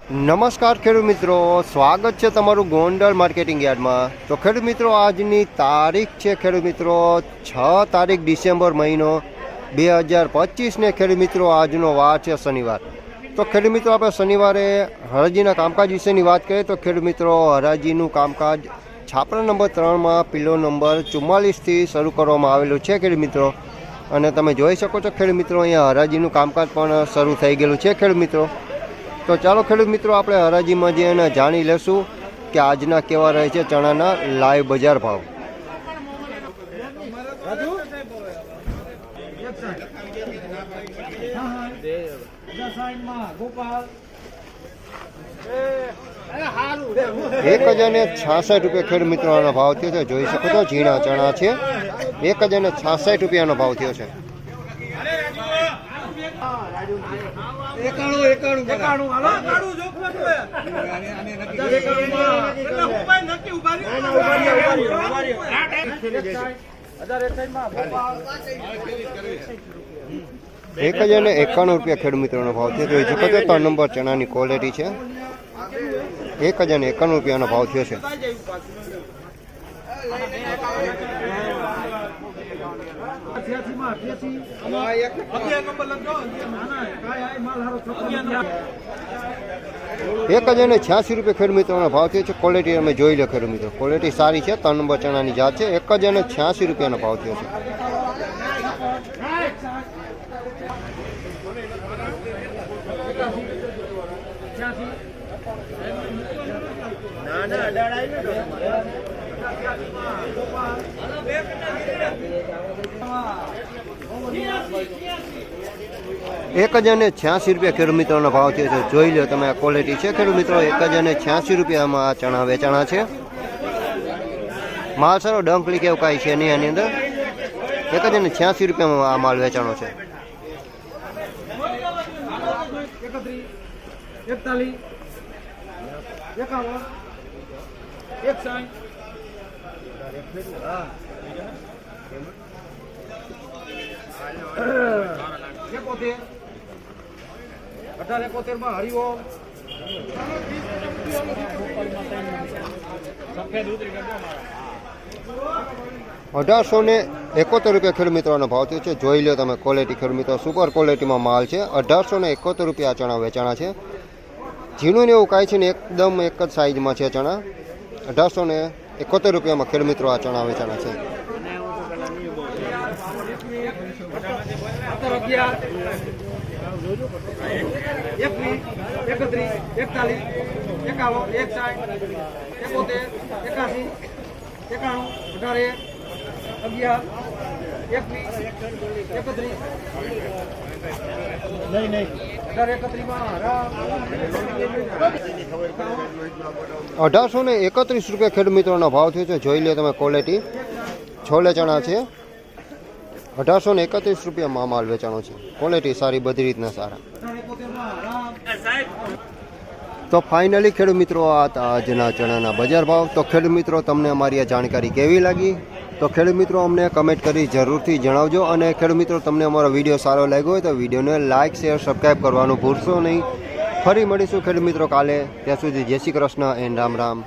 નમસ્કાર ખેડૂત મિત્રો, સ્વાગત છે તમારું ગોંડલ માર્કેટિંગ યાર્ડમાં। તો ખેડૂત મિત્રો, આજની તારીખ છે ખેડૂત મિત્રો 6 તારીખ ડિસેમ્બર મહિનો 2025 ને ખેડૂત મિત્રો આજનો વાર છે શનિવાર। તો ખેડૂત મિત્રો, આપણે શનિવારે હરાજીના કામકાજ વિશેની વાત કરીએ તો ખેડૂત મિત્રો હરાજીનું કામકાજ છાપરા નંબર 3માં પિલ્લો નંબર 44થી શરૂ કરવામાં આવેલું છે ખેડૂત મિત્રો। અને તમે જોઈ શકો છો ખેડૂત મિત્રો, અહીંયા હરાજીનું કામકાજ પણ શરૂ થઈ ગયેલું છે ખેડૂત મિત્રો। તો ચાલો ખેડૂત મિત્રો, આપણે હરાજીમાં જઈને જાણી લેશું કે આજના કેવા રહે છે ચણાના લાઈવ બજાર ભાવ। ₹1066 ખેડૂત મિત્રોનો ભાવ થયો છે। જોઈ શકો છો ઝીણા ચણા છે, ₹1066 ભાવ થયો છે। ₹1091 ખેડૂત મિત્રોનો ભાવ થયો। જોઈ શકો છો 3 નંબર ચણાની ક્વોલિટી છે, ₹1091 ભાવ થયો છે। ₹1086 ખેડૂત મિત્રોનો ભાવ થયો છે। ક્વોલિટી અમે જોઈ લો ખેડૂત મિત્રો, ક્વોલિટી સારી છે, 3 નંબર ચણાની જાત છે। ₹1086 ભાવ થયો છે। ₹1086 ખેડૂત મિત્રોનો ભાવ થયો છે। જોઈ લો તમે, આ ક્વોલિટી છે ખેડૂત મિત્રો। ₹1086 આ ચણા વેચાણા છે। માલ સારો ડંકલી કેવું કાંઈ છે નહીં આની અંદર। ₹1086 આ માલ વેચાણો છે। હરિઓમ 1871 ખેડૂત મિત્રોનો ભાવ થયો છે। જોઈ લો તમે, ક્વોલિટી ખેડૂત મિત્રો સુપર ક્વોલિટીમાં માલ છે। ₹1871 આ ચણા વેચાણા છે। ઝીણું ને એવું કાંઈ છે ને, એકદમ એક જ સાઈઝમાં છે ચણા। ₹1871 ખેડૂત મિત્રો આ ચણા વેચાણા છે। ₹1831 ખેડૂત મિત્રોનો ભાવ થયો છે। જોઈ લો તમે, ક્વોલિટી છોલે ચણા છે। ₹1831 માલ વેચાણો છે। ક્વોલિટી સારી, બધી રીતના સારા। તો ફાઇનલી ખેડૂત મિત્રો, આ આજના ચણાના બજાર ભાવ। તો ખેડૂત મિત્રો, તમને અમારી આ જાણકારી કેવી લાગી? તો ખેડૂત મિત્રો, અમને કમેન્ટ કરી જરૂરથી જણાવજો। અને ખેડૂત મિત્રો, તમને અમારો વિડીયો સારો લાગ્યો હોય તો વિડીયોને લાઇક, શેર, સબસ્ક્રાઈબ કરવાનું ભૂલશો નહીં। ફરી મળીશું ખેડૂત મિત્રો કાલે। ત્યાં સુધી જય શ્રી કૃષ્ણ એન્ડ રામ રામ।